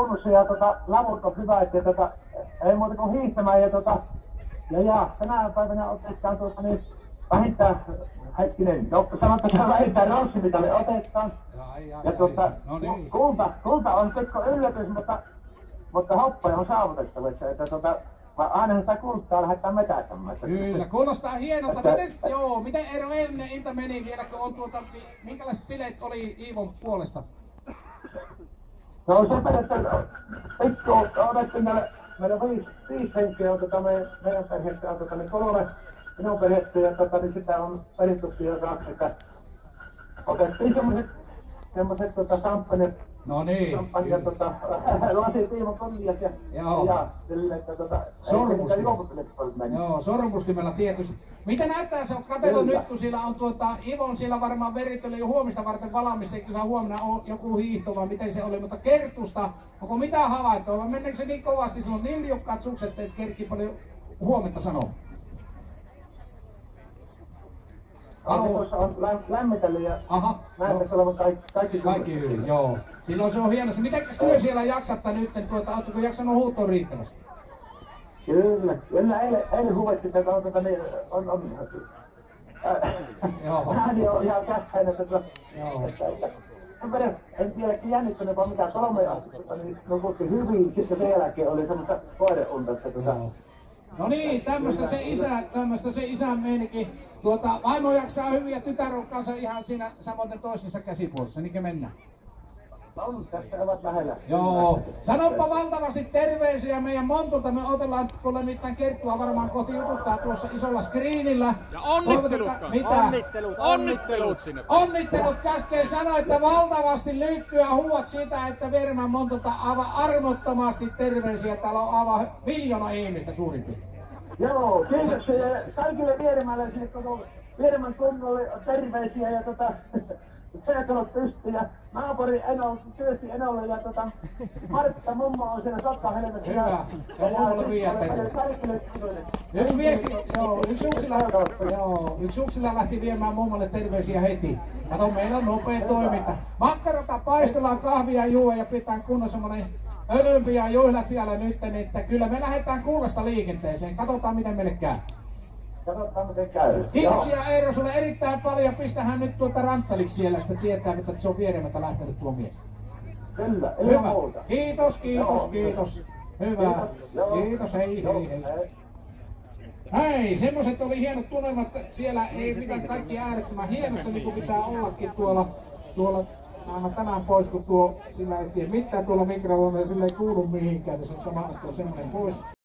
kunnossa ja lavut on hyvät ja ei muuta kuin hiihtämään ja tänä päivänä otetaan niin vähintään hetkinen, sanotaan, että vähintään ronssimitali otetaan. Ja no niin. kulta on pikku yllätys, mutta hoppa on saavutettavissa, että ainahan sitä kultaa lähdetään metästämään. Kyllä, kuulostaa hienolta. Miten Eero eilinen ilta meni vielä, kun on minkälaiset bileet oli Iivon puolesta? No se periaatteessa pikku odettiin meillä viisi henkeä on meidän perhettä on niin 3 minun perhettä ja niin sitä on perittukin jo kaksi, että otettiin semmoiset champagne. No niin. Champagne lasit Iivon konjat ja silleen, että sormustimella tietysti. Mitä näyttää, se on katsellut nyt, kun siellä on Ivon siellä varmaan verit jo huomista varten valmis, ei kyllä huomenna on joku hiihto, vai miten se oli, mutta Kertusta, onko mitään havaittua, vai menneekö se niin kovasti, sillä on niin liukkaat sukset, että kerkki paljon huomenta sanoa? Tuossa on lämmitellyt ja näyttäisi olevan kaikki hyvin, joo. Silloin se on hienosti. Mitenkäs työ siellä jaksatte nyt? Oletteko jaksanut huutoon riittävästi? Kyllä eilen huvetti tätä on ääni on ihan kässäinen, en tiedäkin jännittänyt vaan mitään 3 astetta, niin nukutti hyvin, sitten sen jälkeen oli semmoista koireunta, No niin, tämmöstä se isän meininki. Vaimo jaksaa hyvin ja tytär on kanssa ihan siinä samoin toisessa käsipuolessa, niinkö mennään? On, tässä ovat lähellä. Joo. Sanoppa valtavasti terveisiä meidän Montulta. Me odotellaan, kun nimittäin Kerttua varmaan kohti jututtaa tuossa isolla screenillä. Ja onnittelut! Onnittelut sinne! Onnittelut käskeen sanoa, että valtavasti lyykkyä huuat siitä, että Viereman Montulta aivan armottomasti terveisiä. Täällä on aivan 1 miljoona ihmistä suurin piirtein. Joo, kiitoksia kaikille vieremäläisille, kun Vieremän kunnolle terveisiä ja Seetalot pystyy ja naapuri Eno työsti Enolle ja Martta mummo on siellä sotkahelmessä. Hyvä, ja mummolle viiätte. Yksi viesti, yksi suksilla lähti viemään mummolle terveisiä heti. Kato, meillä on nopea toiminta. Makkarata paistellaan, kahvia juo ja pitää kunnon semmonen ölympi ja juhlatiellä nyt, että kyllä me lähdetään Kullasta liikenteeseen. Katsotaan miten meille käy. Katsotaan miten käy. Kiitoksia Eero sulle erittäin paljon. Pistähän nyt ranttaliksi siellä, että tietää, että se on Vieremästä lähtenyt tuo mies. Kyllä, hyvä. Muuta. Kiitos. Hyvä. Kiitos, hei. Hei, semmoset oli hienot tunnelmat. Siellä ei mitään kaikki äärettömän hienosta, niin kuin pitää ollakin tuolla aina tänään pois, kun sillä ei tiedä mitään tuolla mikrofonilla, sillä ei kuulu mihinkään, niin se on sama, että on semmoinen pois.